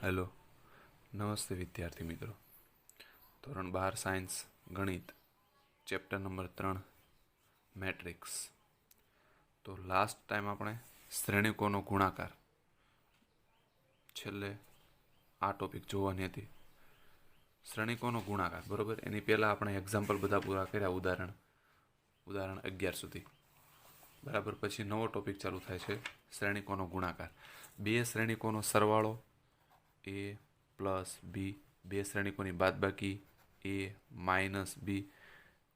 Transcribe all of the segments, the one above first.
Hello, નમસ્તે વિદ્યાર્થી મિત્રો. ધોરણ 12 સાયન્સ ગણિત ચેપ્ટર નંબર 3 મેટ્રિક્સ. તો લાસ્ટ ટાઈમ આપણે શ્રેણિકોનો ગુણાકાર છેલ્લે આ ટોપિક જોવાની હતી. શ્રેણિકોનો ગુણાકાર, બરોબર. એની પહેલાં આપણે એક્ઝામ્પલ બધા પૂરા કર્યા, ઉદાહરણ 11 સુધી, બરાબર. પછી નવો ટોપિક ચાલુ થાય છે શ્રેણિકોનો ગુણાકાર. બે શ્રેણિકોનો સરવાળો એ પ્લસ બી, બે શ્રેણિકોની બાદબાકી એ માઇનસ બી,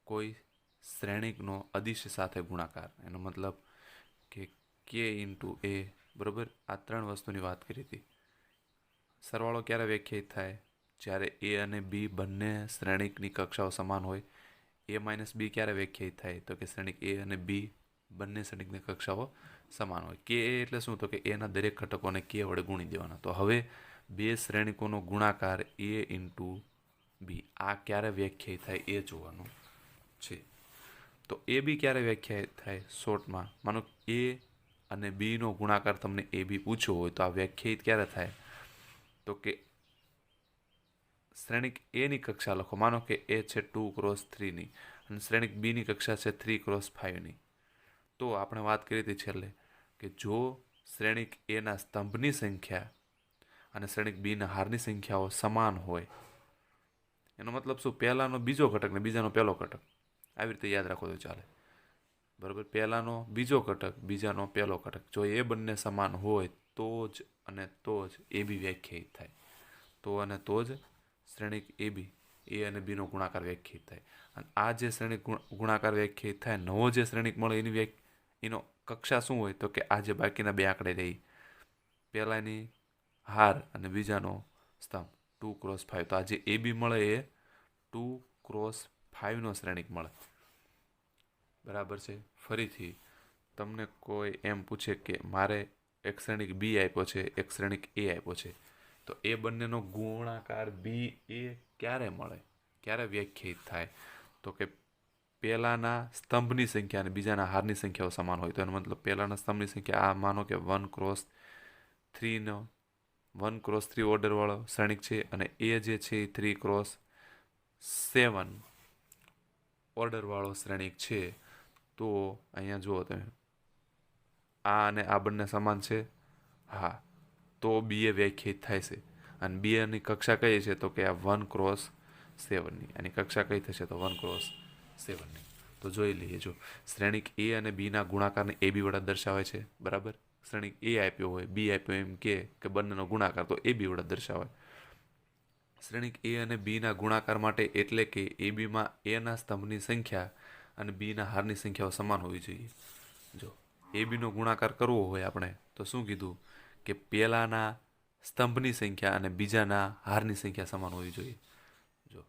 કોઈ શ્રેણિકનો અદિશ સાથે ગુણાકાર, એનો મતલબ કે ઇન્ટુ એ, બરાબર. આ ત્રણ વસ્તુની વાત કરી હતી. સરવાળો ક્યારે વ્યાખ્યાયિત થાય? જ્યારે એ અને બી બંને શ્રેણિકની કક્ષાઓ સમાન હોય. એ માઇનસ બી ક્યારે વ્યાખ્યાયિત થાય? તો કે શ્રેણિક એ અને બી બંને શ્રેણિકની કક્ષાઓ સમાન હોય. કે એ એટલે શું? તો કે એના દરેક ઘટકોને કે વડે ગુણી દેવાના. તો હવે બે શ્રેણિકોનો ગુણાકાર એ ઇન્ટુ બી, આ ક્યારે વ્યાખ્યાયિત થાય એ જોવાનું છે. તો એ બી ક્યારે વ્યાખ્યાયિત થાય? શોર્ટમાં માનો એ અને બીનો ગુણાકાર તમને એ બી પૂછ્યો હોય તો આ વ્યાખ્યાયિત ક્યારે થાય? તો કે શ્રેણિક એની કક્ષા લખો. માનો કે એ છે 2x3ની અને શ્રેણિક બીની કક્ષા છે 3x5ની. તો આપણે વાત કરી હતી છેલ્લે કે જો શ્રેણિક એના સ્તંભની સંખ્યા અને શ્રેણિક બીના હારની સંખ્યાઓ સમાન હોય, એનો મતલબ શું? પહેલાનો બીજો ઘટક ને બીજાનો પહેલો ઘટક, આવી રીતે યાદ રાખો તો ચાલે, બરાબર. પહેલાનો બીજો ઘટક, બીજાનો પહેલો ઘટક, જો એ બંને સમાન હોય તો જ એ બી વ્યાખ્યાયિત થાય. તો અને તો જ શ્રેણિક એ બી, એ અને બીનો ગુણાકાર વ્યાખ્યાયિત થાય. અને આ જે શ્રેણિક ગુણાકાર વ્યાખ્યાયિત થાય, નવો જે શ્રેણિક મળે એનો કક્ષા શું હોય? તો કે આ જે બાકીના બે આંકડે રહી, પહેલાની હાર અને બીજાનો સ્તંભ 2x5. તો આ જે એ બી મળે એ 2x5નો શ્રેણિક મળે, બરાબર છે. ફરીથી તમને કોઈ એમ પૂછે કે મારે એક શ્રેણિક બી આપ્યો છે, એક શ્રેણિક એ આપ્યો છે, તો એ બંનેનો ગુણાકાર બી એ ક્યારે મળે, ક્યારે વ્યાખ્યાયિત થાય? તો કે પહેલાના સ્તંભની સંખ્યા અને બીજાના હારની સંખ્યાઓ સમાન હોય. તો એનો મતલબ પહેલાના સ્તંભની સંખ્યા, આ માનો કે 1x3 ઓર્ડરવાળો શ્રેણિક છે અને એ જે છે એ 3x7 ઓર્ડરવાળો શ્રેણિક છે. તો અહીંયા જુઓ તમે, આ અને આ બંને સમાન છે, હા, તો બી એ વ્યાખ્યાયિત થાય છે. અને બી એની કક્ષા કઈ છે? તો કે આ 1x7ની. આની કક્ષા કઈ થશે? તો 1x7ની. તો જોઈ લઈએ. જો શ્રેણિક એ અને બીના ગુણાકારને એ બી વડે દર્શાવે છે, બરાબર. શ્રેણિક એ આપ્યો હોય, બી આપ્યો, એમ કે બંનેનો ગુણાકાર, તો એ બી વડે દર્શાવે. શ્રેણિક એ અને બીના ગુણાકાર માટે એટલે કે એ બીમાં એના સ્તંભની સંખ્યા અને બીના હારની સંખ્યાઓ સમાન હોવી જોઈએ. જો એ બીનો ગુણાકાર કરવો હોય આપણે, તો શું કીધું? કે પહેલાના સ્તંભની સંખ્યા અને બીજાના હારની સંખ્યા સમાન હોવી જોઈએ. જો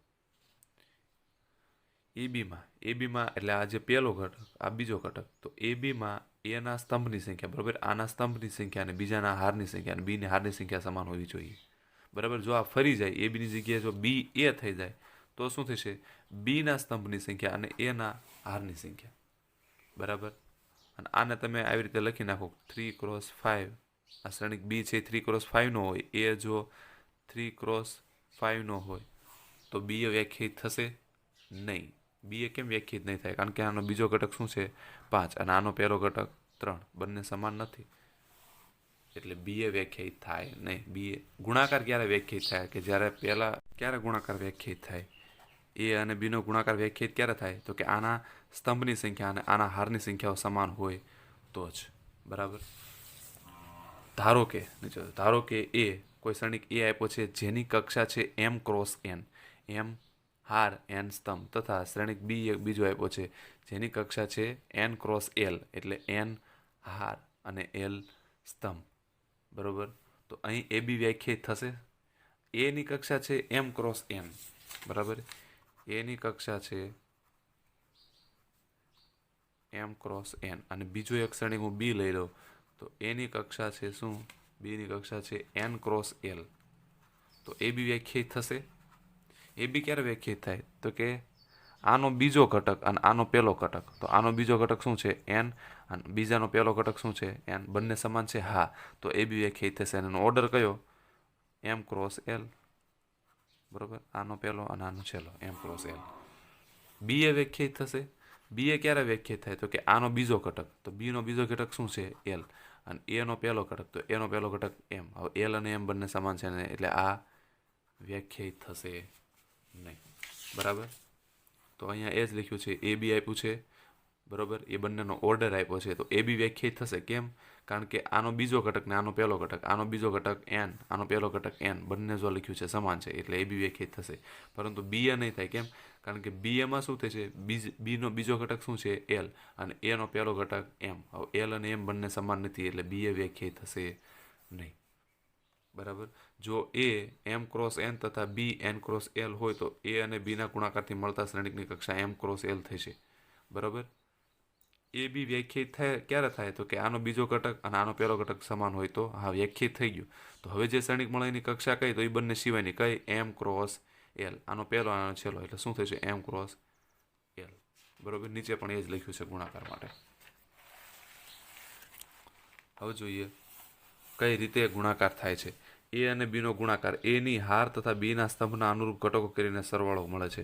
એ બીમાં એટલે આ જે પહેલો ઘટક, આ બીજો ઘટક, તો એ બીમાં એના સ્તંભની સંખ્યા, બરાબર, આના સ્તંભની સંખ્યા અને બીજાના હારની સંખ્યા અને બીની હારની સંખ્યા સમાન હોવી જોઈએ, બરાબર. જો આ ફરી જાય, એ બીની જગ્યાએ જો બી એ થઈ જાય તો શું થશે? બીના સ્તંભની સંખ્યા અને એના હારની સંખ્યા, બરાબર. અને આને તમે આવી રીતે લખી નાખો 3x5. આ શ્રેણિક બી છે 3x5નો હોય, એ જો 3x5નો હોય તો બી એ વ્યાખ્યાયિત થશે નહીં. બી એ કેમ વ્યાખ્યાયિત નહીં થાય? કારણ કે આનો બીજો ઘટક શું છે? 5 અને આનો પહેલો ઘટક 3, બંને સમાન નથી, એટલે બી એ વ્યાખ્યાયિત થાય નહીં. બી એ ગુણાકાર ક્યારે વ્યાખ્યાયિત થાય? કે જ્યારે પહેલા ક્યારે ગુણાકાર વ્યાખ્યાયિત થાય? એ અને બીનો ગુણાકાર વ્યાખ્યાયિત ક્યારે થાય? તો કે આના સ્તંભની સંખ્યા અને આના હારની સંખ્યાઓ સમાન હોય તો જ, બરાબર. ધારો કે એ કોઈ શ્રેણિક એ આપ્યો છે જેની કક્ષા છે m×n, m હાર n સ્તંભ, તથા શ્રેણિક બી એક બીજો આપ્યો છે જેની કક્ષા છે n×l, એટલે n હાર અને l સ્તંભ, બરોબર. તો અહીં એ બી વ્યાખ્યાયિત થશે. એની કક્ષા છે m×n, બરાબર. એની કક્ષા છે m×n અને બીજો એક શ્રેણિક હું બી લઈ લઉં તો એની કક્ષા છે શું? બીની કક્ષા છે n×l. તો એ બી વ્યાખ્યાયિત થશે. એ બી ક્યારે વ્યાખ્યાયિત થાય? તો કે આનો બીજો ઘટક અને આનો પહેલો ઘટક, તો આનો બીજો ઘટક શું છે? n, અને બીજાનો પહેલો ઘટક શું છે? n. બંને સમાન છે, હા, તો એ બી વ્યાખ્યાયિત થશે. અને એનો ઓર્ડર કયો? એમ ક્રોસ એલ, બરોબર, આનો પહેલો અને આનો છેલ્લો એમ ક્રોસ એલ. બી એ વ્યાખ્યાયિત થશે. બી એ ક્યારે વ્યાખ્યાયિત થાય તો કે આનો બીજો ઘટક, તો બી નો બીજો ઘટક શું છે એલ, અને એ નો પહેલો ઘટક, તો એનો પહેલો ઘટક એમ. હવે એલ અને એમ બંને સમાન છે ને એટલે આ વ્યાખ્યાયિત થશે નહીં. બરાબર, તો અહીંયા એ જ લખ્યું છે, એ બી આપ્યું છે, બરોબર, એ બંનેનો ઓર્ડર આપ્યો છે, તો એ બી વ્યાખ્યાયિત થશે. કેમ? કારણ કે આનો બીજો ઘટક ને આનો પહેલો ઘટક, આનો બીજો ઘટક એન, આનો પહેલો ઘટક એન, બંને જો લખ્યું છે સમાન છે એટલે એ બી વ્યાખ્યાયિત થશે. પરંતુ બી એ નહીં થાય. કેમ? કારણ કે બી એમાં શું થશે, બી નો બીજો ઘટક શું છે એલ, અને એ નો પહેલો ઘટક એમ. હવે એલ અને એમ બંને સમાન નથી એટલે બી એ વ્યાખ્યાયિત થશે નહીં. બરાબર, જો એ એમ ક્રોસ એન તથા બી એન ક્રોસ એલ હોય તો એ અને બી ના ગુણાકારથી મળતા શ્રેણિકની કક્ષા એમ ક્રોસ એલ થશે. બરાબર, એ બી વ્યાખ્યાયિત થાય ક્યારે થાય તો કે આનો બીજો ઘટક અને આનો પહેલો ઘટક સમાન હોય તો હા વ્યાખ્યાયિત થઈ ગયું. તો હવે જે શ્રેણિક મળે એની કક્ષા કઈ, તો એ બંને સિવાયની કઈ, એમ ક્રોસ એલ, આનો પહેલો આનો છેલ્લો, એટલે શું થશે એમ ક્રોસ એલ. બરોબર, નીચે પણ એ જ લખ્યું છે ગુણાકાર માટે. હવે જોઈએ કઈ રીતે ગુણાકાર થાય છે. એ અને બી નો ગુણાકાર એ ની હાર તથા બી ના સ્તંભના અનુરૂપ ઘટકો કરીને સરવાળો મળે છે.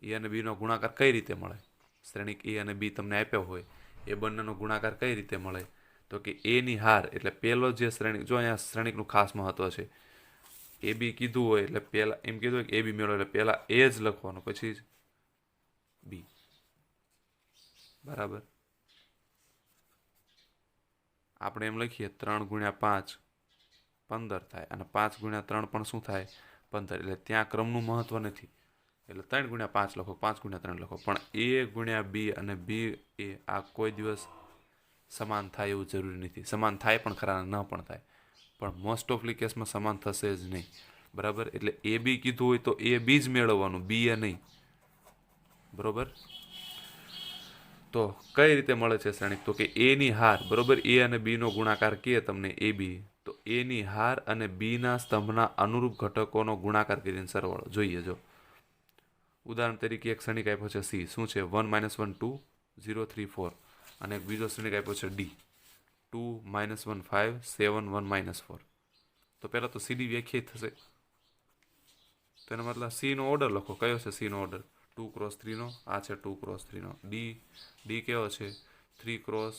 એ અને બી નો ગુણાકાર કઈ રીતે મળે? શ્રેણિક એ અને બી તમને આપ્યો હોય એ બંનેનો ગુણાકાર કઈ રીતે મળે તો કે એ ની હાર એટલે પેલો જે શ્રેણિક, જો અહીંયા શ્રેણિકનું ખાસ મહત્વ છે. એ બી કીધું હોય એટલે પહેલા એમ કીધું હોય કે એ બી મેળવો એટલે પહેલા એ જ લખવાનું પછી જ બી. બરાબર, આપણે એમ લખીએ 3 ગુણ્યા 5 15 થાય, અને 5 ગુણ્યા 3 પણ શું થાય 15, એટલે ત્યાં ક્રમનું મહત્વ નથી. એટલે 3 ગુણ્યા 5 લખો, 5 ગુણ્યા 3 લખો, પણ એ ગુણ્યા બી અને બી એ આ કોઈ દિવસ સમાન થાય એવું જરૂરી નથી. સમાન થાય પણ ખરા, ન પણ થાય, પણ મોસ્ટ ઓફલી કેસમાં સમાન થશે જ નહીં. બરાબર, એટલે એ બી કીધું હોય તો એ બી જ મેળવવાનું, બી એ નહીં. બરોબર, તો કઈ રીતે મળે છે શ્રેણિક તો કે એ ની હાર, બરોબર, એ અને બી નો ગુણાકાર કે તમને એ બી, તો એ ની હાર અને બી ના સ્તંભના અનુરૂપ ઘટકોનો ગુણાકાર કરીને સરવાળો. જોઈએ, જો ઉદાહરણ તરીકે એક શ્રેણિક આપ્યો છે સી, શું છે 1 - 1 2 0 3 4, અને એક બીજો શ્રેણિક આપ્યો છે ડી 2 - 1 5 7 1 - 4. તો પહેલા તો સીડી વ્યાખ્યાયિત થશે. તો એનો મતલબ સી નો ઓર્ડર લખો. કયો છે સી નો ઓર્ડર? 2 × 3 નો, આ છે 2 × 3 નો. ડી કેવો છે 3 ×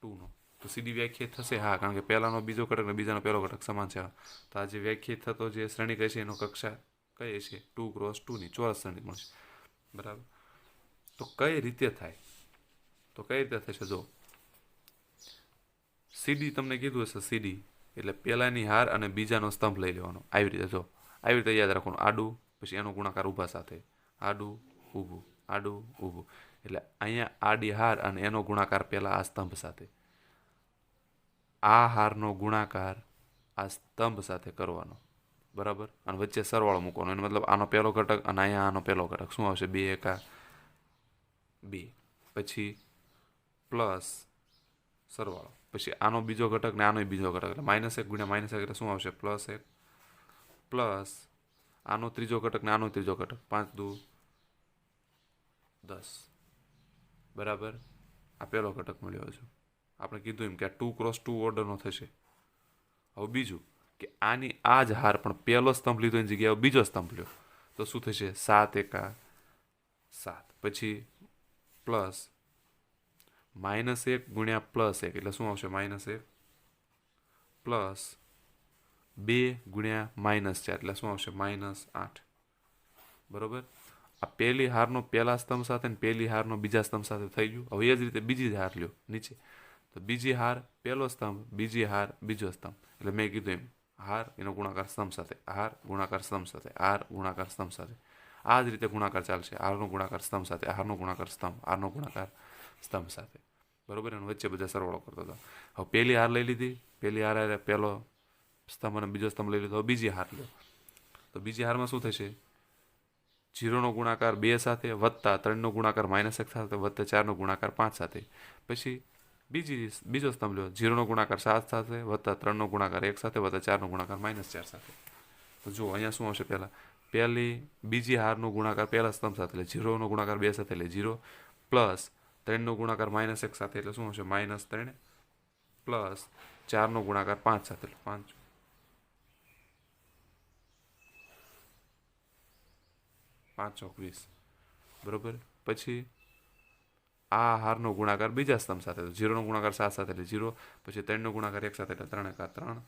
2 નો. તો સીડી વ્યાખ્યાયિત થશે હા, કારણ કે પહેલાનો બીજો ઘટક ને બીજાનો પહેલો ઘટક સમાન છે. તો આ જે વ્યાખ્યાયિત થતો જે શ્રેણિક હશે એનો કક્ષા કઈ છે 2 × 2 ની ચોરસ શ્રેણિક મળશે. બરાબર, તો કઈ રીતે થાય તો કઈ રીતે થશે? જો સીડી તમને કીધું હશે, સીડી એટલે પહેલાની હાર અને બીજાનો સ્તંભ લઈ લેવાનો. આવી રીતે જો, આવી રીતે યાદ રાખવાનું. આડું, પછી એનો ગુણાકાર ઊભા સાથે, આડું ઊભું, આડું ઊભું, એટલે અહીંયા આડી હાર અને એનો ગુણાકાર પહેલા આ સ્તંભ સાથે, આ હારનો ગુણાકાર આ સ્તંભ સાથે કરવાનો. બરાબર, અને વચ્ચે સરવાળો મૂકવાનો. એનો મતલબ આનો પહેલો ઘટક અને અહીંયા આનો પહેલો ઘટક શું આવશે 2 એકા 2, પછી પ્લસ સરવાળો, પછી આનો બીજો ઘટક ને આનો બીજો ઘટક એટલે -1 ગુણ્યા -1 એટલે શું આવશે +1, પ્લસ આનો ત્રીજો ઘટક ને આનો ત્રીજો ઘટક 5 દુ 10. બરાબર, આ પહેલો ઘટક મળ્યો છે. આપણે કીધું એમ કે આ 2 × 2 ઓર્ડરનો થશે. હવે બીજું કે આની આ જ હાર પણ પહેલો સ્તંભ લીધો એની જગ્યાએ બીજો સ્તંભ લ્યો તો શું થશે 7 એકા 7, પછી પ્લસ -1 ગુણ્યા +1 એટલે શું આવશે -1, પ્લસ 2 ગુણ્યા -4 એટલે શું આવશે -8. બરોબર, આ પહેલી હારનો પહેલા સ્તંભ સાથે ને પહેલી હારનો બીજા સ્તંભ સાથે થઈ ગયું. હવે એ જ રીતે બીજી હાર લ્યો નીચે, તો બીજી હાર પહેલો સ્તંભ, બીજી હાર બીજો સ્તંભ, એટલે મેં કીધું એમ હાર એનો ગુણાકાર સ્તંભ સાથે, હાર ગુણાકાર સ્તંભ સાથે, હાર ગુણાકાર સ્તંભ સાથે. આ જ રીતે ગુણાકાર ચાલશે. હારનો ગુણાકાર સ્તંભ સાથે, હારનો ગુણાકાર સ્તંભ, હારનો ગુણાકાર સ્તંભ સાથે. બરોબર, અને વચ્ચે બધા સરવાળો કરતો હતો. હવે પહેલી હાર લઈ લીધી, પહેલી હાર પહેલો સ્તંભ અને બીજો સ્તંભ લઈ લીધો. હવે બીજી હાર લો, તો બીજી હારમાં શું થશે 0 નો ગુણાકાર 2 સાથે, વત્તા 3 નો ગુણાકાર -1 સાથે, વત્તા 4 નો ગુણાકાર 5 સાથે. પછી બીજો સ્તંભ લો, 0 નો ગુણાકાર 7 સાથે, વત્તા 3 નો ગુણાકાર 1 સાથે, વત્તા 4 નો ગુણાકાર -4 સાથે. તો જો અહીંયા શું આવશે, પહેલી બીજી હારનો ગુણાકાર પહેલા સ્તંભ સાથે એટલે 0 નો ગુણાકાર 2 સાથે એટલે 0, પ્લસ 3 નો ગુણાકાર -1 સાથે એટલે શું આવશે -3, પ્લસ 4 નો ગુણાકાર 5 સાથે એટલે 5. 5 ચોક 20 બરોબર. પછી આ હારનો ગુણાકાર બીજા સ્તંભ સાથે, તો 0નો ગુણાકાર 7 સાથે એટલે 0, પછી 3નો ગુણાકાર 1 સાથે એટલે 3 એકા 3,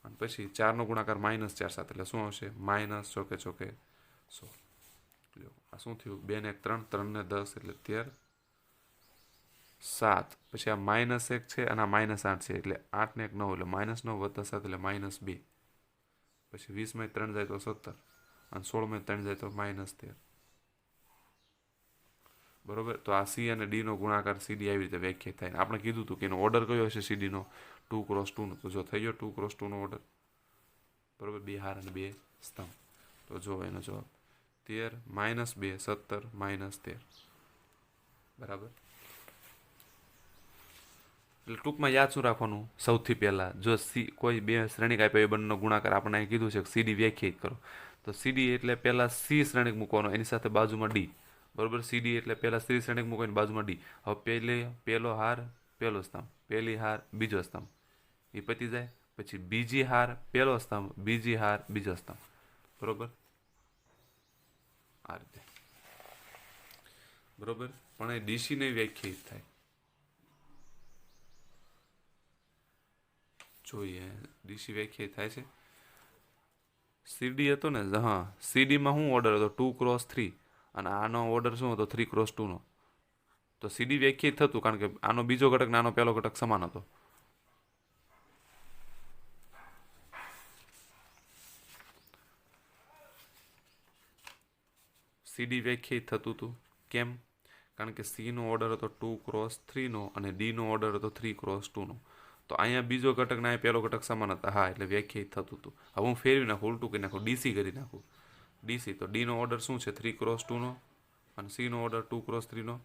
અને પછી 4નો ગુણાકાર -4 સાથે એટલે શું આવશે માઇનસ ચોકે ચોકે 100. લ્યો આ શું થયું 2 ને 1 3, 3 ને 10 એટલે 13, 7, પછી આ -1 છે અને આ -8 છે એટલે 8 ને 1 9 એટલે -9 + 7 એટલે -2, પછી 20 માં 3 જાય તો 17, અને 16 માં 3 જાય તો -13. બરોબર. તો આ સી અને ડી નો ગુણાકાર સીડી આવી રીતે વ્યાખ્યાયિત થાય. આપણે કીધું હતું કે એનો ઓર્ડર કયો હશે સીડી નો 2x2 નો, તો જો થઈ ગયો 2x2 નો ઓર્ડર. બરોબર. 2 હાર અને 2 સ્તંભ. તો જો એનો જવાબ 13 -2 17 -13. બરાબર. એટલે ટૂંકમાં યાદ શું રાખવાનું, સૌથી પહેલા જો કોઈ બે શ્રેણિક આપ્યા એ બંનેનો ગુણાકાર આપણે અહીં કીધું છે કે સીડી વ્યાખ્યાયિત કરો, તો સીડી એટલે પહેલા સી શ્રેણિક મૂકવાનો, એની સાથે બાજુમાં ડી. બરોબર. સીડી એટલે પહેલા સી શ્રેણિક મૂકવાની બાજુમાં ડી. હવે પહેલો હાર પહેલો સ્તંભ, પહેલી હાર બીજો સ્તંભ, એ પતી જાય. પછી બીજી હાર પહેલો સ્તંભ, બીજી હાર બીજો સ્તંભ. બરોબર. આ રીતે. બરોબર. પણ એ ડીસી ને વ્યાખ્યાયિત થાય. જોઈએ ડીસી વ્યાખ્યાયિત થાય છે. સીડી હતો ને, હા, સીડીમાં શું ઓર્ડર હતો 2x3, અને આનો ઓર્ડર શું હતો 3x2 નો. તો સીડી વ્યાખ્યાયિત થતું કારણ કે આનો બીજો ઘટક ને આનો પહેલો ઘટક સમાન હતો. સીડી વ્યાખ્યાયિત થતું હતું કેમ? કારણ કે સી નો ઓર્ડર હતો 2x3 નો અને ડી નો ઓર્ડર હતો 3x2 નો. તો અહીંયા બીજો ઘટક ના પહેલો ઘટક સમાન હતા. હા, એટલે વ્યાખ્યાયિત થતું હતું. હવે હું ફેરવી નાખું, ઉલટું કરી નાખું, ડીસી કરી નાખું. ડીસી તો ડી નો ઓર્ડર શું છે 3x2 નો અને સી નો ઓર્ડર 2x3 નો.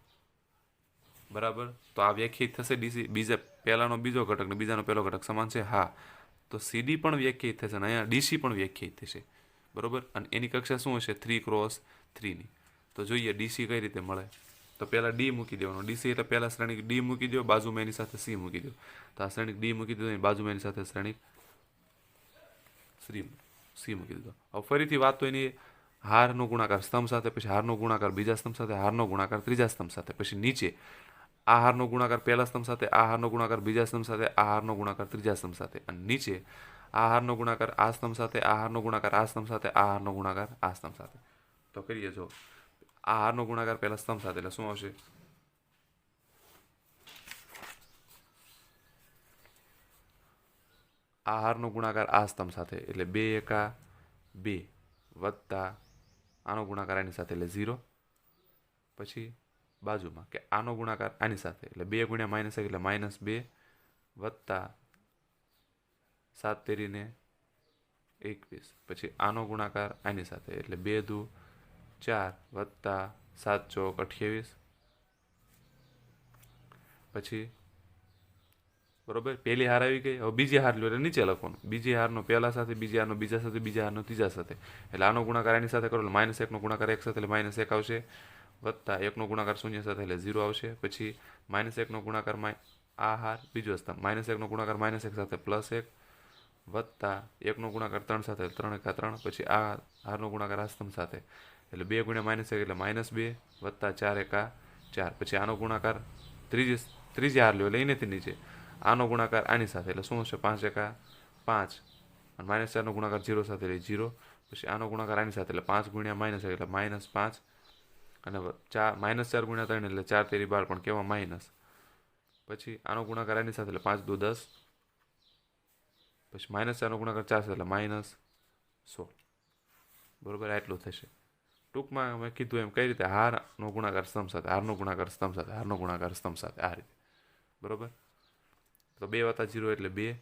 બરાબર. તો આ વ્યાખ્યાયિત થશે ડીસી. બીજા પહેલાનો બીજો ઘટક ને બીજાનો પહેલો ઘટક સમાન છે. હા, તો સીડી પણ વ્યાખ્યાયિત થશે અને અહીંયા ડીસી પણ વ્યાખ્યાયિત થશે. બરોબર. અને એની કક્ષા શું હશે 3x3 ની. તો જોઈએ ડીસી કઈ રીતે મળે. તો પહેલા ડી મૂકી દેવાનો. ડીસી એટલે પહેલા શ્રેણિક ડી મૂકી દો, બાજુમાં એની સાથે સી મૂકી દો. તો આ શ્રેણિક ડી મૂકી દીધો, બાજુમાં એની સાથે શ્રેણિક સી મૂકી દીધો. હવે ફરીથી વાત તો એની હારનો ગુણાકાર સ્તંભ સાથે, પછી હારનો ગુણાકાર બીજા સ્તંભ સાથે, હારનો ગુણાકાર ત્રીજા સ્તંભ સાથે, પછી નીચે આ હારનો ગુણાકાર પહેલા સ્તંભ સાથે, આ હારનો ગુણાકાર બીજા સ્તંભ સાથે, આ હારનો ગુણાકાર ત્રીજા સ્તંભ સાથે, અને નીચે આ હારનો ગુણાકાર આ સ્તંભ સાથે, આ હારનો ગુણાકાર આ સ્તંભ સાથે, આ હારનો ગુણાકાર આ સ્તંભ સાથે. તો કરીએ જો આ હારનો ગુણાકાર પહેલા સ્તંભ સાથે એટલે શું આવશે આ હારનો ગુણાકાર આ સ્તંભ સાથે એટલે 2 એકા 2 વત્તા આનો ગુણાકાર આની સાથે એટલે 0. પછી બાજુમાં કે આનો ગુણાકાર આની સાથે એટલે 2 ગુણ્યા -1 એટલે -2 વત્તા 7 તેરીને 21. પછી આનો ગુણાકાર આની સાથે એટલે 2 દુ 4 વત્તા 7 ચોક 28. પછી બરોબર પહેલી હાર આવી ગઈ. હવે બીજી હાર લો એટલે નીચે લખવાનું. બીજી હારનો પહેલા સાથે, બીજી હારનો બીજા સાથે, બીજા હારનો ત્રીજા સાથે, એટલે આનો ગુણાકાર આની સાથે કરો એટલે -1 નો ગુણાકાર 1 સાથે એટલે -1 આવશે, વત્તા 1 નો ગુણાકાર 0 સાથે એટલે 0 આવશે. પછી -1 નો ગુણાકાર આ હાર બીજો સ્તંભ, -1 નો ગુણાકાર -1 સાથે +1 વત્તા 1 નો ગુણાકાર 3 સાથે 3 એકા 3. પછી આ હારનો ગુણાકાર આ સ્તંભ સાથે એટલે 2 ગુણ્યા -1 એટલે -2 વત્તા 4 એકા 4. પછી આનો ગુણાકાર ત્રીજી હાર લ્યો એટલે એનેથી નીચે આનો ગુણાકાર આની સાથે એટલે શું હશે 5 એકા 5, અને -4 નો ગુણાકાર 0 સાથે એટલે 0. પછી આનો ગુણાકાર આની સાથે એટલે 5 ગુણ્યા -1 એટલે -5, અને -4 ગુણ્યા 3 એટલે 4 તેરી 12 પણ કેવા માઇનસ. પછી આનો ગુણાકાર આની સાથે એટલે 5 દુ 10. પછી -4 નો ગુણાકાર 4 સાથે એટલે -16. બરોબર. આટલું થશે. ટૂંકમાં મેં કીધું એમ કઈ રીતે હારનો ગુણાકાર સ્તંભ સાથે, હારનો ગુણાકાર સ્તંભ સાથે, હારનો ગુણાકાર સ્તંભ સાથે, આ રીતે. બરોબર. તો 2 વત્તા 0 એટલે 2,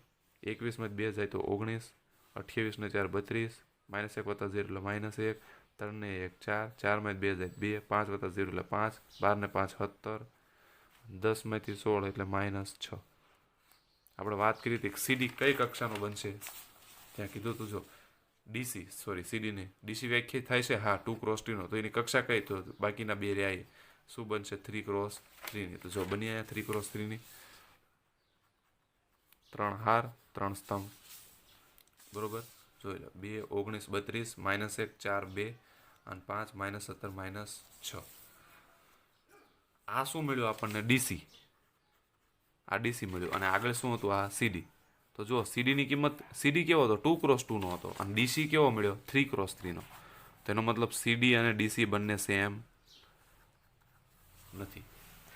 21 માં 2 જાય તો 19, 28 ને 4 32, -1 વત્તા 0 એટલે -1, 3 ને 1 4, 4 માં 2 જાય 2, 5 વત્તા 0 એટલે 5, 12 ને 5 17, 10 માંથી 16 એટલે -6. આપણે વાત કરી હતી સીડી કઈ કક્ષાનો બનશે, ત્યાં કીધું તું જો સીડી ને ડીસી વ્યાખ્યાયિત થાય છે. હા, 2x3 નો. તો એની કક્ષા કઈ? તો બાકીના બે રહ્યા શું બનશે 3x3 ની. તો જો બની આયા 3x3 ની 3 હાર 3 સ્તંભ. બરોબર. જોઈ લો 2 19 32 -1 4 2 અને 5 -17 -6. આ શું મળ્યું આપણને? ડીસી. આ ડીસી મળ્યું. અને આગળ શું હતું? આ સીડી. તો જો સીડીની કિંમત, સીડી કેવો હતો? 2x2 નો હતો. અને ડીસી કેવો મળ્યો? 3x3 નો. તેનો મતલબ સીડી અને ડીસી બંને સેમ નથી.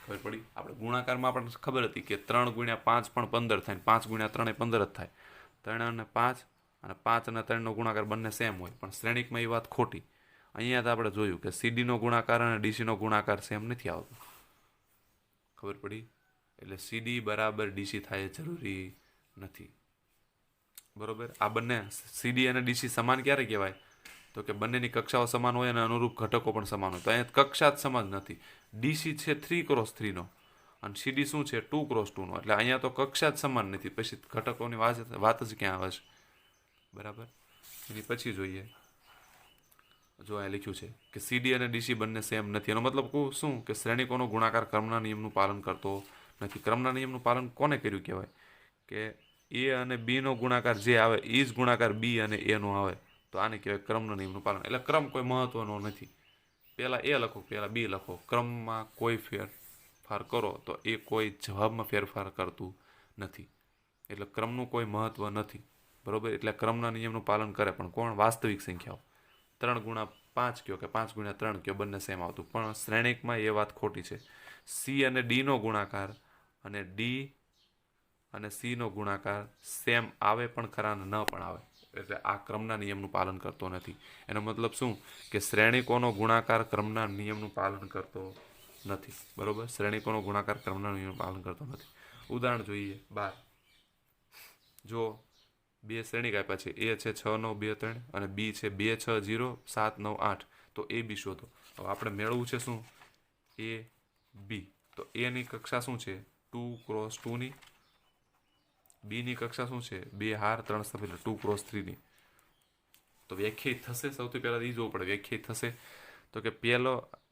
ખબર પડી? આપણે ગુણાકારમાં આપણને ખબર હતી કે 3 × 5 પણ 15 થાય, 5 × 3 એ 15 જ થાય. 3 અને 5 અને 5 અને 3 નો ગુણાકાર બંને સેમ હોય. પણ શ્રેણિકમાં એ વાત ખોટી. અહીંયા તો આપણે જોયું કે સીડીનો ગુણાકાર અને ડીસીનો ગુણાકાર સેમ નથી આવતો. ખબર પડી? એટલે સીડી બરાબર ડીસી થાય જરૂરી નથી. બરોબર? આ બંને સીડી અને ડીસી સમાન ક્યારે કહેવાય? તો કે બંનેની કક્ષાઓ સમાન હોય અને અનુરૂપ ઘટકો પણ સમાન હોય. તો અહીંયા કક્ષા જ સમાન નથી. ડીસી છે 3x3 નો અને સીડી શું છે? 2x2 નો. એટલે અહીંયા તો કક્ષા જ સમાન નથી. પછી ઘટકોની વાત જ ક્યાં આવે છે? બરાબર? એની પછી જોઈએ, જો અહીંયા લખ્યું છે કે સીડી અને ડીસી બંને સેમ નથી. એનો મતલબ શું? કે શ્રેણિકોનો ગુણાકાર ક્રમના નિયમનું પાલન કરતો નથી. ક્રમના નિયમનું પાલન કોને કર્યું કહેવાય? કે એ અને બી નો ગુણાકાર જે આવે એ જ ગુણાકાર બી અને એ નો આવે. તો આને કહેવાય ક્રમના નિયમનું પાલન. એટલે ક્રમ કોઈ મહત્વનો નથી. પહેલા એ લખો, પહેલા બી લખો. ક્રમમાં કોઈ ફેરફાર કરો તો એ કોઈ જવાબમાં ફેરફાર કરતું નથી. એટલે ક્રમનું કોઈ મહત્વ નથી. બરોબર? એટલે ક્રમના નિયમનું પાલન કરે પણ કોણ? વાસ્તવિક સંખ્યાઓ. 3 × 5 કયો કે 5 × 3 કયો બંને સેમ આવતું. પણ શ્રેણિકમાં એ વાત ખોટી છે. સી અને ડી નો ગુણાકાર અને ડી અને સી નો ગુણાકાર સેમ આવે પણ ખરા અને ન પણ આવે. એટલે આ ક્રમના નિયમનું પાલન કરતો નથી. એનો મતલબ શું? કે શ્રેણિકોનો ગુણાકાર ક્રમના નિયમનું પાલન કરતો નથી. બરોબર? શ્રેણિકોનો ગુણાકાર ક્રમના નિયમનું પાલન કરતો નથી. ઉદાહરણ જોઈએ 12. જો બે શ્રેણિક આપ્યા છે. એ છે 6 9 2 3 અને બી છે 2 6 0 7 9 8. તો એ બી શોધો. હવે આપણે મેળવવું છે શું? એ બી. તો એ ની કક્ષા શું છે? 2x2 ની. બી ની કક્ષા શું છે? 2 હાર 3 સ્તંભ એટલે 2x3 ની. તો વ્યાખ્યાયિત થશે. સૌથી પહેલા એ જોવું પડે વ્યાખ્યાયિત થશે. તો કે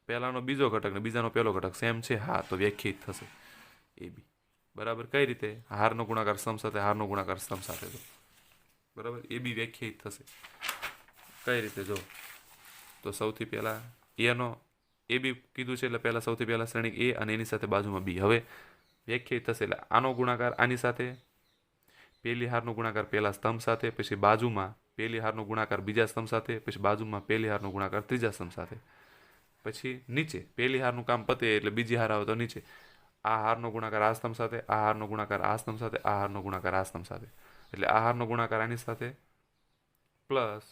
પહેલાનો બીજો ઘટક ને બીજાનો પહેલો ઘટક સેમ છે. હા, તો વ્યાખ્યાયિત થશે એ બી. બરાબર? કઈ રીતે? હારનો ગુણાકાર સ્તંભ સાથે, હારનો ગુણાકાર સ્તંભ સાથે. બરાબર? એ બી વ્યાખ્યાયિત થશે. કઈ રીતે? જો તો સૌથી પહેલા એનો એ બી કીધું છે એટલે પહેલા સૌથી પહેલા શ્રેણિક એ અને એની સાથે બાજુમાં બી. હવે વ્યાખ્યાયિત થશે એટલે આનો ગુણાકાર આની સાથે, પહેલી હારનો ગુણાકાર પહેલા સ્તંભ સાથે, પછી બાજુમાં પહેલી હારનો ગુણાકાર બીજા સ્તંભ સાથે, પછી બાજુમાં પહેલી હારનો ગુણાકાર ત્રીજા સ્તંભ સાથે. પછી નીચે પહેલી હારનું કામ પતે એટલે બીજી હાર આવે તો નીચે આ હારનો ગુણાકાર આ સ્તંભ સાથે, આ હારનો ગુણાકાર આ સ્તંભ સાથે, આ હારનો ગુણાકાર આ સ્તંભ સાથે. એટલે આ હારનો ગુણાકાર આની સાથે પ્લસ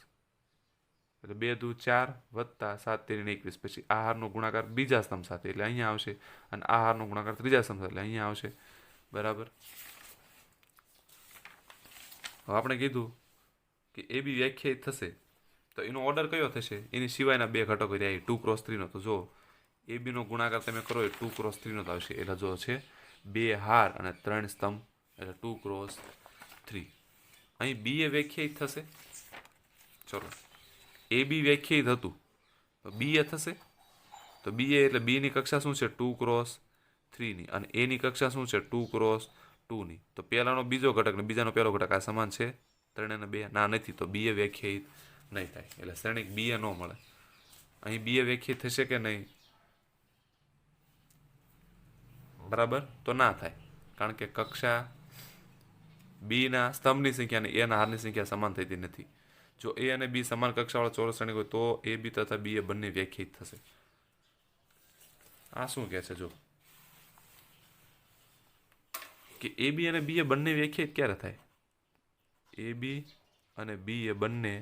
એટલે 2 દુ 4 વત્તા 7 તેરી 21. પછી આ હારનો ગુણાકાર બીજા સ્તંભ સાથે એટલે અહીંયા આવશે અને આ હારનો ગુણાકાર ત્રીજા સ્તંભ સાથે એટલે અહીંયા આવશે. બરાબર? હવે આપણે કીધું કે એ બી વ્યાખ્યાયિત થશે તો એનો ઓર્ડર કયો થશે? એની સિવાયના બે ઘટકો રહ્યા 2x3 નો. તો જો એ બી નો ગુણાકાર તમે કરો એ 2x3 નો આવશે. એટલે જો છે 2 હાર અને 3 સ્તંભ એટલે 2x3. અહીં બી એ વ્યાખ્યાયિત થશે. ચલો, એ બી વ્યાખ્યાયિત હતું તો બી એ થશે. તો બી એ એટલે બી ની કક્ષા શું છે? 2x3 ની. અને એ ની કક્ષા શું છે? 2x2 ની. તો પહેલાનો બીજો ઘટક ને બીજાનો પહેલો ઘટક આ સમાન છે? 3 અને 2 ના નથી. તો બી એ વ્યાખ્યાયિત નહીં થાય. એટલે શ્રેણિક બી એ ન મળે. અહીં બી એ વ્યાખ્યાયિત થશે કે નહીં? બરાબર? તો ના થાય. કારણ કે કક્ષા બી ના સ્તંભની સંખ્યા અને એ ના હારની સંખ્યા સમાન થતી નથી. જો એ અને બી સમાન કક્ષાવાળા ચોરસ શ્રેણિક હોય તો એ બી તથા બી એ બંને વ્યાખ્યાયિત થશે. આ શું કહે છે? જો કે એ બી અને બી એ બંને વ્યાખ્યાયિત ક્યારે થાય? એ બી અને બી એ બંને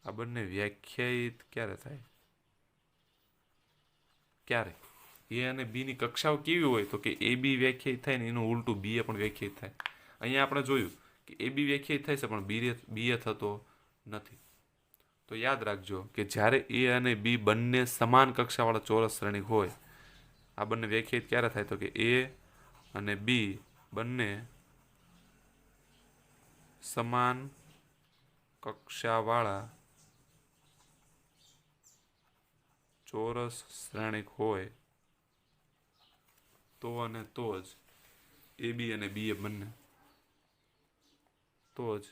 આ બંને વ્યાખ્યાયિત ક્યારે થાય? ક્યારે? એ અને બી ની કક્ષાઓ કેવી હોય? તો કે એ બી વ્યાખ્યાયિત થાય ને એનું ઉલટું બી એ પણ વ્યાખ્યાયિત થાય. અહીંયા આપણે જોયું કે એ બી વ્યાખ્યાયિત થાય છે પણ બી એ થતો નથી. તો યાદ રાખજો કે જ્યારે એ અને બી બંને સમાન કક્ષાવાળા ચોરસ શ્રેણિક હોય, આ બંને વ્યાખ્યાયિત ક્યારે થાય? તો કે એ અને બી બંને સમાન કક્ષાવાળા ચોરસ શ્રેણિક હોય તો અને તો જ એ બી અને બી એ બંને તો જ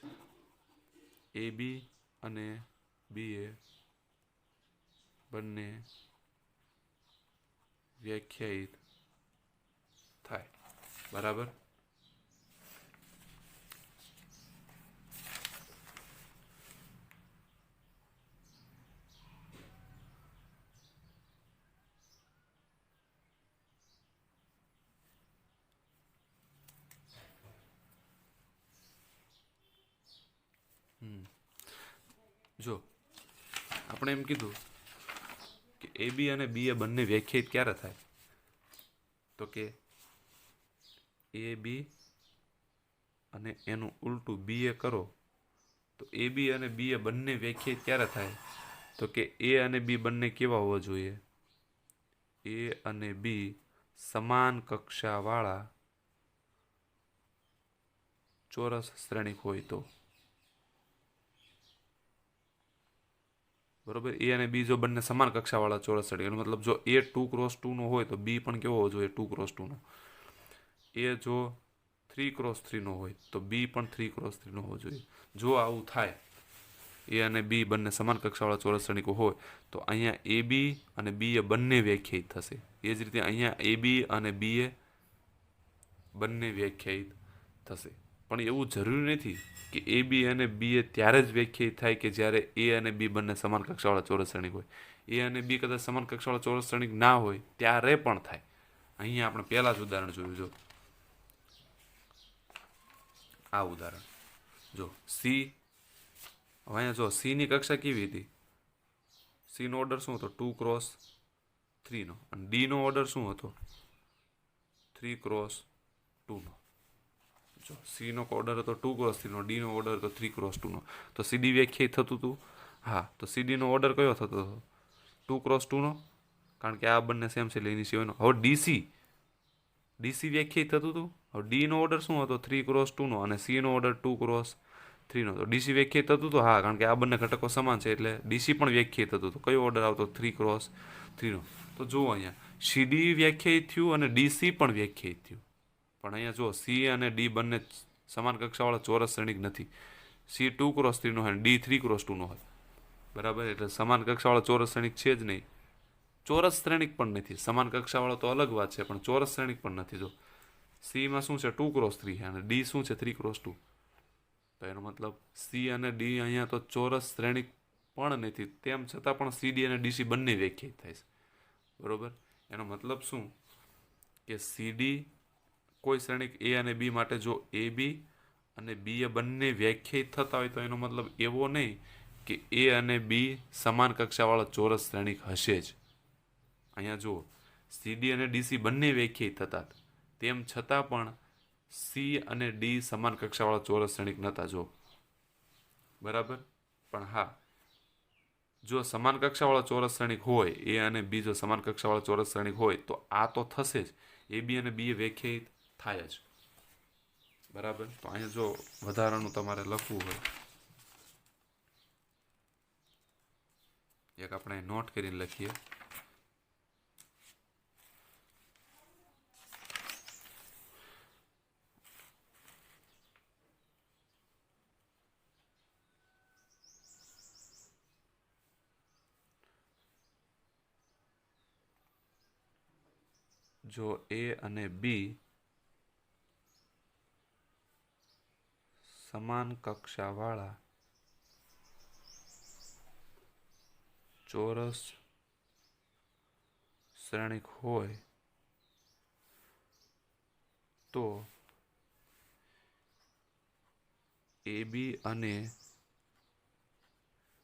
એ બી અને બી એ બંને વ્યાખ્યાયિત થાય. બરાબર. જો આપણે એમ કીધું કે એ બી અને બી એ બંને વ્યાખ્યાયિત ક્યારે થાય, તો કે એ બી અને એનું ઉલટું બી એ કરો તો એ બી અને બી એ બંને વ્યાખ્યાયિત ક્યારે થાય, તો કે એ અને બી બંને કેવા હોવા જોઈએ, એ અને બી સમાન કક્ષાવાળા ચોરસ શ્રેણિક હોય તો. બરોબર. એ અને બી જો બંને સમાન કક્ષાવાળા ચોરસ શ્રેણિક, એનો મતલબ જો એ 2x2 નો હોય તો બી પણ કેવો હોવો જોઈએ 2x2 નો. એ જો 3x3 નો હોય તો બી પણ 3x3 નો હોવો જોઈએ. જો આવું થાય, એ અને બી બંને સમાન કક્ષાવાળા ચોરસ શ્રેણિકો હોય તો અહીંયા એ બી અને બી એ બંને વ્યાખ્યાયિત થશે. એ જ રીતે અહીંયા એ બી અને બી એ બંને વ્યાખ્યાયિત થશે. પણ એવું જરૂરી નથી કે એ બી અને બી એ ત્યારે જ વ્યાખ્યાયિત થાય કે જ્યારે એ અને બી બંને સમાન કક્ષાવાળા ચોરસ શ્રેણિક હોય. એ અને બી કદાચ સમાન કક્ષાવાળા ચોરસ શ્રેણિક ના હોય ત્યારે પણ થાય. અહીંયા આપણે પહેલા જ ઉદાહરણ જોયું. જો આ ઉદાહરણ જો સી, અહીંયા જો સી ની કક્ષા કેવી હતી, સી નો ઓર્ડર શું હતો 2x3 નો, અને ડી નો ઓર્ડર શું હતો 3x2 નો. જો સી નો ઓર્ડર હતો 2x3 નો, ડી નો ઓર્ડર હતો 3x2 નો, તો સીડી વ્યાખ્યાયિત થતું હતું. હા, તો સીડી નો ઓર્ડર કયો થતો હતો 2x2 નો, કારણ કે આ બંને સેમ છે એટલે એની સિવાયનો. હવે ડીસી વ્યાખ્યાયિત થતું હતું. હવે ડી નો ઓર્ડર શું હતો 3x2 નો અને સી નો ઓર્ડર 2x3 નો, તો ડીસી વ્યાખ્યાયિત થતું હતું. હા, કારણ કે આ બંને ઘટકો સમાન છે એટલે ડીસી પણ વ્યાખ્યાયિત થતું હતું. કયો ઓર્ડર આવતો 3x3 નો. તો જુઓ અહીંયા સીડી વ્યાખ્યાયિત થયું અને ડીસી પણ વ્યાખ્યાયિત થયું. પણ અહીંયા જો સી અને ડી બંને સમાન કક્ષાવાળા ચોરસ શ્રેણિક નથી. સી 2x3 નો હોય અને ડી 3x2 નો હોય. બરાબર. એટલે સમાન કક્ષાવાળા ચોરસ શ્રેણિક છે જ નહીં. ચોરસ શ્રેણિક પણ નથી. સમાન કક્ષાવાળો તો અલગ વાત છે, પણ ચોરસ શ્રેણિક પણ નથી. જો સી માં શું છે 2x3 અને ડી શું છે 3x2. તો એનો મતલબ સી અને ડી અહીંયા તો ચોરસ શ્રેણિક પણ નથી. તેમ છતાં પણ સીડી અને ડીસી બંને વ્યાખ્યાયિત થાય છે. બરોબર. એનો મતલબ શું કે સીડી કોઈ શ્રેણિક એ અને બી માટે જો એ બી અને બી એ બંને વ્યાખ્યાયિત થતા હોય તો એનો મતલબ એવો નહીં કે એ અને બી સમાન કક્ષાવાળા ચોરસ શ્રેણિક હશે જ. અહીંયા જુઓ સીડી અને ડીસી બંને વ્યાખ્યાયિત થતા, તેમ છતાં પણ સી અને ડી સમાન કક્ષાવાળા ચોરસ શ્રેણિક નહોતા. જો બરાબર. પણ હા, જો સમાન કક્ષાવાળા ચોરસ શ્રેણિક હોય, એ અને બી જો સમાન કક્ષાવાળા ચોરસ શ્રેણિક હોય તો આ તો થશે જ. એ બી અને બી એ વ્યાખ્યાયિત થાય જ. બરાબર. તો અહીંયા જો વધારાનું તમારે લખવું હોય, એક આપણે નોટ કરીને લખીએ. જો એ અને બી સમાન કક્ષાવાળા ચોરસ શ્રેણિક હોય તો એ બી અને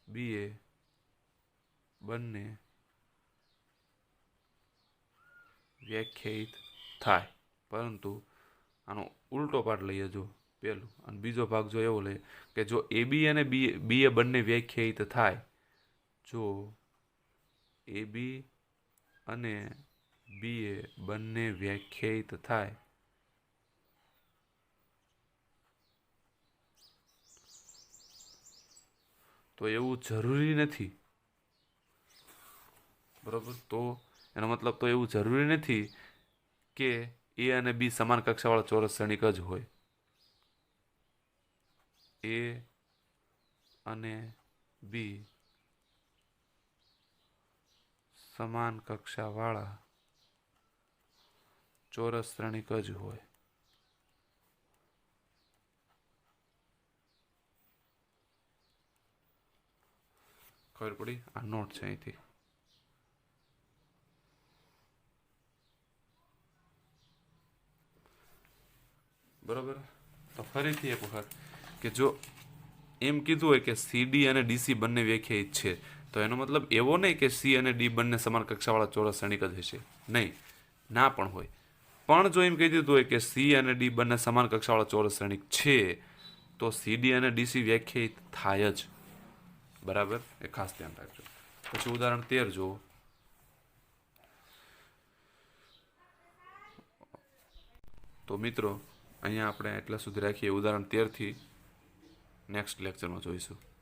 બી એ બંને વ્યાખ્યાયિત થાય. પરંતુ આનો ઉલટો પાઠ લઈએ. જો પહેલું અને બીજો ભાગ જો એવો લઈએ કે જો એ બી અને બી એ બંને વ્યાખ્યાયિત થાય, જો એ બી અને બી એ બંને વ્યાખ્યાયિત થાય તો એવું જરૂરી નથી. બરોબર. તો એનો મતલબ તો એવું જરૂરી નથી કે એ અને બી સમાન કક્ષાવાળા ચોરસ શ્રેણિક જ હોય. એ અને બી સમાન કક્ષાવાળા ચોરસ શ્રેણિક જ હોય. ખબર પડી? આ નોટ છે અહીંથી. બરોબર. તો ફરીથી એક વખત કે જો એમ કીધું હોય કે સીડી અને ડીસી બંને વ્યાખ્યાયિત છે, તો એનો મતલબ એવો નહીં કે સી અને ડી બંને સમાન કક્ષાવાળા ચોરસ શ્રેણિક જ હશે. નહીં, ના પણ હોય. પણ જો એમ કહી દીધું હોય કે સી અને ડી બંને સમાન કક્ષાવાળા ચોરસ શ્રેણિક છે, તો સીડી અને ડીસી વ્યાખ્યાયિત થાય જ. બરાબર, એ ખાસ ધ્યાન રાખજો. પછી ઉદાહરણ 13 જુઓ. તો મિત્રો અહીંયા આપણે એટલા સુધી રાખીએ. ઉદાહરણ 13 થી નેક્સ્ટ લેક્ચરમાં જોઈશું.